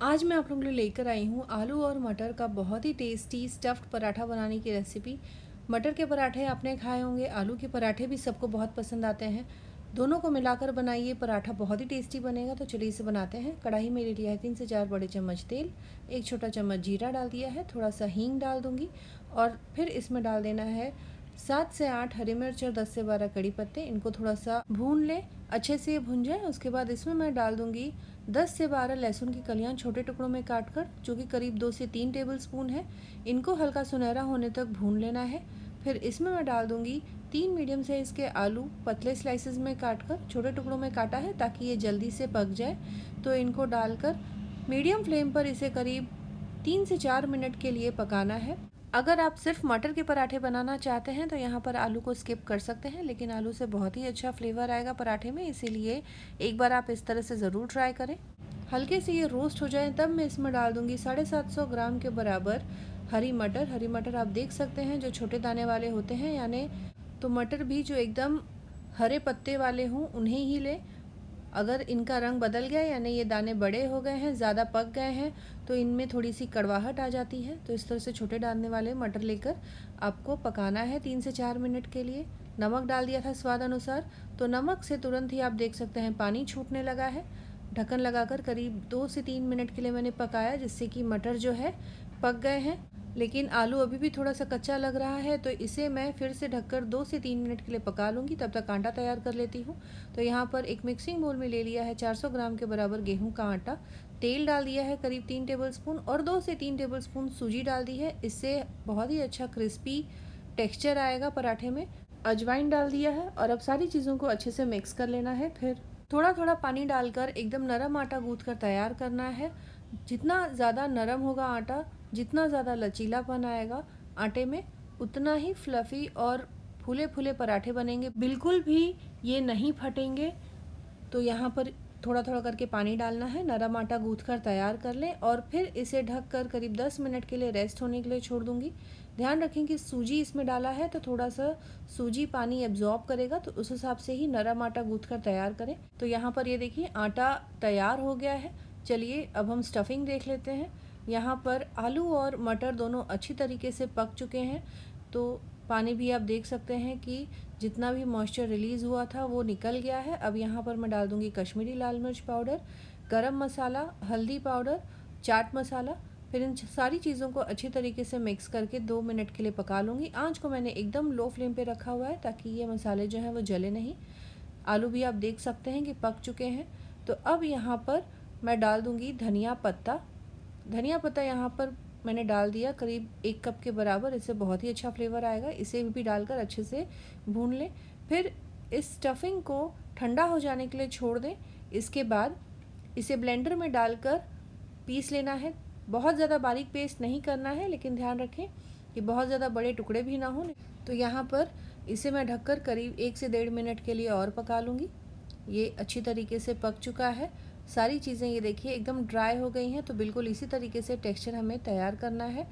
आज मैं आप लोगों के लिए लेकर आई हूँ आलू और मटर का बहुत ही टेस्टी स्टफ़्ड पराठा बनाने की रेसिपी। मटर के पराठे आपने खाए होंगे, आलू के पराठे भी सबको बहुत पसंद आते हैं। दोनों को मिलाकर बनाइए, पराठा बहुत ही टेस्टी बनेगा। तो चलिए इसे बनाते हैं। कढ़ाई में ले लिया है 3 से 4 बड़े चम्मच तेल, 1 छोटा चम्मच जीरा डाल दिया है, थोड़ा सा हींग डाल दूँगी और फिर इसमें डाल देना है 7 से 8 हरी मिर्च और 10 से 12 कड़ी पत्ते। इनको थोड़ा सा भून लें, अच्छे से ये भुन जाए। उसके बाद इसमें मैं डाल दूँगी 10 से 12 लहसुन की कलियां छोटे टुकड़ों में काटकर, जो कि करीब 2 से 3 टेबलस्पून है। इनको हल्का सुनहरा होने तक भून लेना है। फिर इसमें मैं डाल दूंगी 3 मीडियम साइज़ के आलू, पतले स्लाइसेस में काटकर, छोटे टुकड़ों में काटा है ताकि ये जल्दी से पक जाए। तो इनको डालकर मीडियम फ्लेम पर इसे करीब 3 से 4 मिनट के लिए पकाना है। अगर आप सिर्फ मटर के पराठे बनाना चाहते हैं तो यहाँ पर आलू को स्किप कर सकते हैं, लेकिन आलू से बहुत ही अच्छा फ्लेवर आएगा पराठे में, इसीलिए एक बार आप इस तरह से ज़रूर ट्राई करें। हल्के से ये रोस्ट हो जाए तब मैं इसमें डाल दूँगी 750 ग्राम के बराबर हरी मटर। हरी मटर आप देख सकते हैं जो छोटे दाने वाले होते हैं, यानी तो मटर भी जो एकदम हरे पत्ते वाले हों उन्हें ही लें। अगर इनका रंग बदल गया यानी ये दाने बड़े हो गए हैं, ज़्यादा पक गए हैं, तो इनमें थोड़ी सी कड़वाहट आ जाती है। तो इस तरह से छोटे दाने वाले मटर लेकर आपको पकाना है 3 से 4 मिनट के लिए। नमक डाल दिया था स्वाद अनुसार, तो नमक से तुरंत ही आप देख सकते हैं पानी छूटने लगा है। ढक्कन लगाकर करीब 2 से 3 मिनट के लिए मैंने पकाया, जिससे कि मटर जो है पक गए हैं, लेकिन आलू अभी भी थोड़ा सा कच्चा लग रहा है। तो इसे मैं फिर से ढककर 2 से 3 मिनट के लिए पका लूँगी। तब तक आटा तैयार कर लेती हूँ। तो यहाँ पर एक मिक्सिंग बोल में ले लिया है 400 ग्राम के बराबर गेहूं का आटा, तेल डाल दिया है करीब 3 टेबलस्पून और 2 से 3 टेबलस्पून सूजी डाल दी है। इससे बहुत ही अच्छा क्रिस्पी टेक्सचर आएगा पराठे में। अजवाइन डाल दिया है और अब सारी चीज़ों को अच्छे से मिक्स कर लेना है। फिर थोड़ा थोड़ा पानी डालकर एकदम नरम आटा गूँथ कर तैयार करना है। जितना ज़्यादा नरम होगा आटा, जितना ज़्यादा लचीलापन आएगा आटे में, उतना ही फ्लफ़ी और फूले फूले पराठे बनेंगे, बिल्कुल भी ये नहीं फटेंगे। तो यहाँ पर थोड़ा थोड़ा करके पानी डालना है, नरम आटा गूँथ कर तैयार कर लें और फिर इसे ढक कर करीब 10 मिनट के लिए रेस्ट होने के लिए छोड़ दूँगी। ध्यान रखें कि सूजी इसमें डाला है तो थोड़ा सा सूजी पानी एब्जॉर्ब करेगा, तो उस हिसाब से ही नरम आटा गूँथ कर तैयार करें। तो यहाँ पर ये देखिए आटा तैयार हो गया है। चलिए अब हम स्टफिंग देख लेते हैं। यहाँ पर आलू और मटर दोनों अच्छी तरीके से पक चुके हैं। तो पानी भी आप देख सकते हैं कि जितना भी मॉइस्चर रिलीज़ हुआ था वो निकल गया है। अब यहाँ पर मैं डाल दूँगी कश्मीरी लाल मिर्च पाउडर, गरम मसाला, हल्दी पाउडर, चाट मसाला। फिर इन सारी चीज़ों को अच्छी तरीके से मिक्स करके 2 मिनट के लिए पका लूँगी। आँच को मैंने एकदम लो फ्लेम पे रखा हुआ है ताकि ये मसाले जो हैं वो जले नहीं। आलू भी आप देख सकते हैं कि पक चुके हैं। तो अब यहाँ पर मैं डाल दूँगी धनिया पत्ता। धनिया पत्ता यहाँ पर मैंने डाल दिया करीब 1 कप के बराबर। इससे बहुत ही अच्छा फ्लेवर आएगा। इसे भी डालकर अच्छे से भून लें। फिर इस स्टफिंग को ठंडा हो जाने के लिए छोड़ दें। इसके बाद इसे ब्लेंडर में डालकर पीस लेना है। बहुत ज़्यादा बारीक पेस्ट नहीं करना है, लेकिन ध्यान रखें कि बहुत ज़्यादा बड़े टुकड़े भी ना हों। तो यहाँ पर इसे मैं ढककर करीब 1 से 1.5 मिनट के लिए और पका लूँगी। ये अच्छी तरीके से पक चुका है। सारी चीज़ें ये देखिए एकदम ड्राई हो गई हैं। तो बिल्कुल इसी तरीके से टेक्सचर हमें तैयार करना है।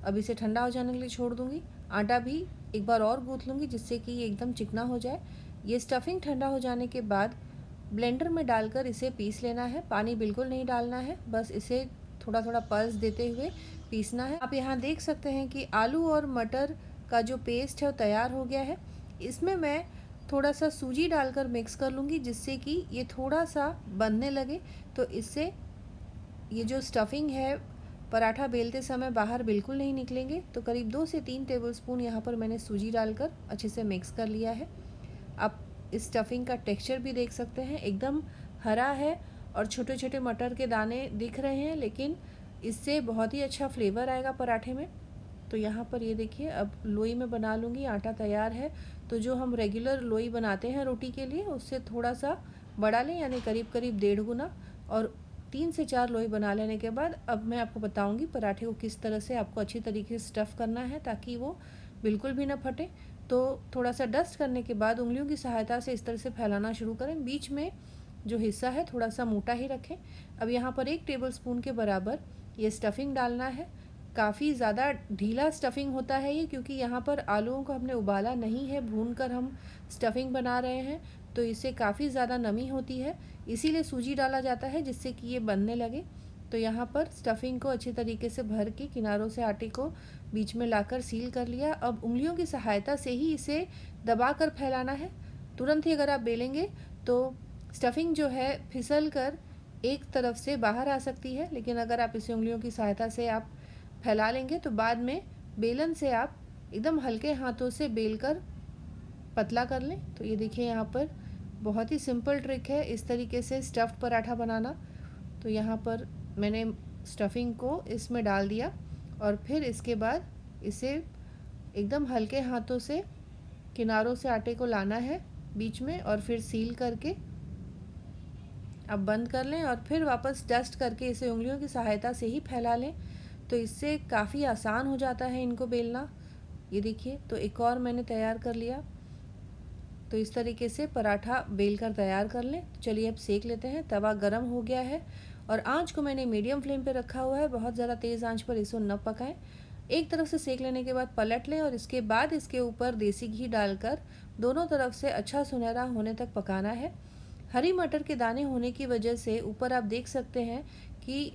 अब इसे ठंडा हो जाने के लिए छोड़ दूँगी। आटा भी एक बार और गूँथ लूँगी जिससे कि ये एकदम चिकना हो जाए। ये स्टफिंग ठंडा हो जाने के बाद ब्लेंडर में डालकर इसे पीस लेना है। पानी बिल्कुल नहीं डालना है, बस इसे थोड़ा थोड़ा पल्स देते हुए पीसना है। आप यहाँ देख सकते हैं कि आलू और मटर का जो पेस्ट है वो तैयार हो गया है। इसमें मैं थोड़ा सा सूजी डालकर मिक्स कर लूँगी जिससे कि ये थोड़ा सा बनने लगे। तो इससे ये जो स्टफिंग है पराठा बेलते समय बाहर बिल्कुल नहीं निकलेंगे। तो करीब 2 से 3 टेबलस्पून यहाँ पर मैंने सूजी डालकर अच्छे से मिक्स कर लिया है। आप इस स्टफिंग का टेक्सचर भी देख सकते हैं, एकदम हरा है और छोटे छोटे मटर के दाने दिख रहे हैं, लेकिन इससे बहुत ही अच्छा फ्लेवर आएगा पराठे में। तो यहाँ पर ये देखिए अब लोई में बना लूँगी। आटा तैयार है। तो जो हम रेगुलर लोई बनाते हैं रोटी के लिए उससे थोड़ा सा बड़ा लें, यानी करीब करीब 1.5 गुना। और 3 से 4 लोई बना लेने के बाद अब मैं आपको बताऊंगी पराठे को किस तरह से आपको अच्छी तरीके से स्टफ़ करना है ताकि वो बिल्कुल भी ना फटे। तो थोड़ा सा डस्ट करने के बाद उंगलियों की सहायता से इस तरह से फैलाना शुरू करें। बीच में जो हिस्सा है थोड़ा सा मोटा ही रखें। अब यहाँ पर 1 टेबलस्पून के बराबर ये स्टफिंग डालना है। काफ़ी ज़्यादा ढीला स्टफिंग होता है ये, क्योंकि यहाँ पर आलूओं को हमने उबाला नहीं है, भूनकर हम स्टफिंग बना रहे हैं। तो इससे काफ़ी ज़्यादा नमी होती है, इसीलिए सूजी डाला जाता है जिससे कि ये बनने लगे। तो यहाँ पर स्टफिंग को अच्छी तरीके से भर के किनारों से आटे को बीच में लाकर सील कर लिया। अब उंगलियों की सहायता से ही इसे दबाकर फैलाना है। तुरंत ही अगर आप बेलेंगे तो स्टफिंग जो है फिसल कर एक तरफ से बाहर आ सकती है, लेकिन अगर आप इसे उंगलियों की सहायता से आप फैला लेंगे तो बाद में बेलन से आप एकदम हल्के हाथों से बेलकर पतला कर लें। तो ये देखिए यहाँ पर बहुत ही सिंपल ट्रिक है इस तरीके से स्टफ़्ड पराठा बनाना। तो यहाँ पर मैंने स्टफिंग को इसमें डाल दिया और फिर इसके बाद इसे एकदम हल्के हाथों से किनारों से आटे को लाना है बीच में और फिर सील करके अब बंद कर लें और फिर वापस डस्ट करके इसे उंगलियों की सहायता से ही फैला लें। तो इससे काफ़ी आसान हो जाता है इनको बेलना। ये देखिए, तो एक और मैंने तैयार कर लिया। तो इस तरीके से पराठा बेल कर तैयार कर लें। चलिए अब सेक लेते हैं। तवा गरम हो गया है और आंच को मैंने मीडियम फ्लेम पे रखा हुआ है। बहुत ज़्यादा तेज़ आंच पर इसको न पकाएं। एक तरफ से सेक लेने के बाद पलट लें और इसके बाद इसके ऊपर देसी घी डालकर दोनों तरफ से अच्छा सुनहरा होने तक पकाना है। हरी मटर के दाने होने की वजह से ऊपर आप देख सकते हैं कि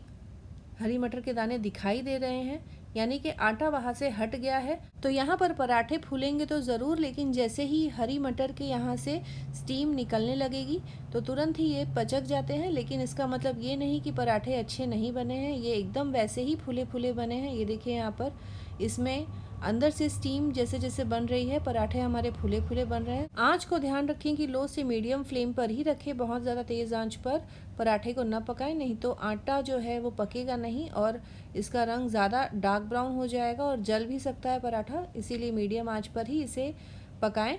हरी मटर के दाने दिखाई दे रहे हैं, यानी कि आटा वहाँ से हट गया है। तो यहाँ पर पराठे फूलेंगे तो ज़रूर, लेकिन जैसे ही हरी मटर के यहाँ से स्टीम निकलने लगेगी तो तुरंत ही ये पचक जाते हैं। लेकिन इसका मतलब ये नहीं कि पराठे अच्छे नहीं बने हैं, ये एकदम वैसे ही फूले फूले बने हैं। ये देखिए यहाँ पर इसमें अंदर से स्टीम जैसे जैसे बन रही है, पराठे हमारे फूले फूले बन रहे हैं। आंच को ध्यान रखें कि लो से मीडियम फ्लेम पर ही रखें, बहुत ज़्यादा तेज़ आंच पर पराठे को न पकाएं, नहीं तो आटा जो है वो पकेगा नहीं और इसका रंग ज़्यादा डार्क ब्राउन हो जाएगा और जल भी सकता है पराठा। इसीलिए मीडियम आंच पर ही इसे पकाएं।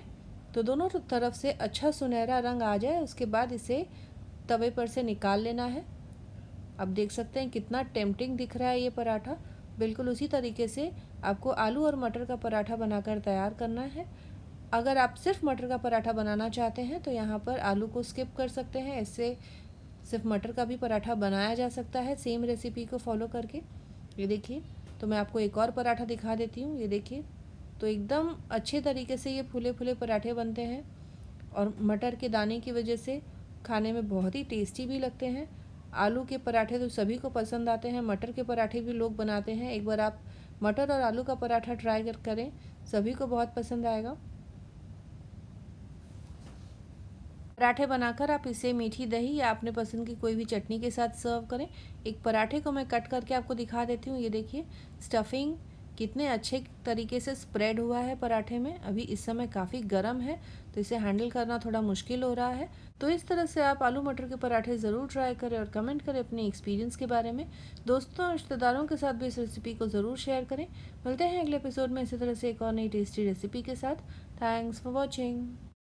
तो दोनों तरफ से अच्छा सुनहरा रंग आ जाए उसके बाद इसे तवे पर से निकाल लेना है। अब देख सकते हैं कितना टेम्पटिंग दिख रहा है ये पराठा। बिल्कुल उसी तरीके से आपको आलू और मटर का पराठा बनाकर तैयार करना है। अगर आप सिर्फ मटर का पराठा बनाना चाहते हैं तो यहाँ पर आलू को स्किप कर सकते हैं, इससे सिर्फ मटर का भी पराठा बनाया जा सकता है सेम रेसिपी को फॉलो करके। ये देखिए, तो मैं आपको एक और पराठा दिखा देती हूँ। ये देखिए, तो एकदम अच्छे तरीके से ये फूले फूले पराठे बनते हैं और मटर के दाने की वजह से खाने में बहुत ही टेस्टी भी लगते हैं। आलू के पराठे तो सभी को पसंद आते हैं, मटर के पराठे भी लोग बनाते हैं। एक बार आप मटर और आलू का पराठा ट्राई करें, सभी को बहुत पसंद आएगा। पराठे बनाकर आप इसे मीठी दही या अपने पसंद की कोई भी चटनी के साथ सर्व करें। एक पराठे को मैं कट करके आपको दिखा देती हूँ। ये देखिए, स्टफिंग कितने अच्छे तरीके से स्प्रेड हुआ है पराठे में। अभी इस समय काफ़ी गर्म है तो इसे हैंडल करना थोड़ा मुश्किल हो रहा है। तो इस तरह से आप आलू मटर के पराठे ज़रूर ट्राई करें और कमेंट करें अपने एक्सपीरियंस के बारे में। दोस्तों और रिश्तेदारों के साथ भी इस रेसिपी को ज़रूर शेयर करें। मिलते हैं अगले एपिसोड में इसी तरह से एक और नई टेस्टी रेसिपी के साथ। Thanks for watching.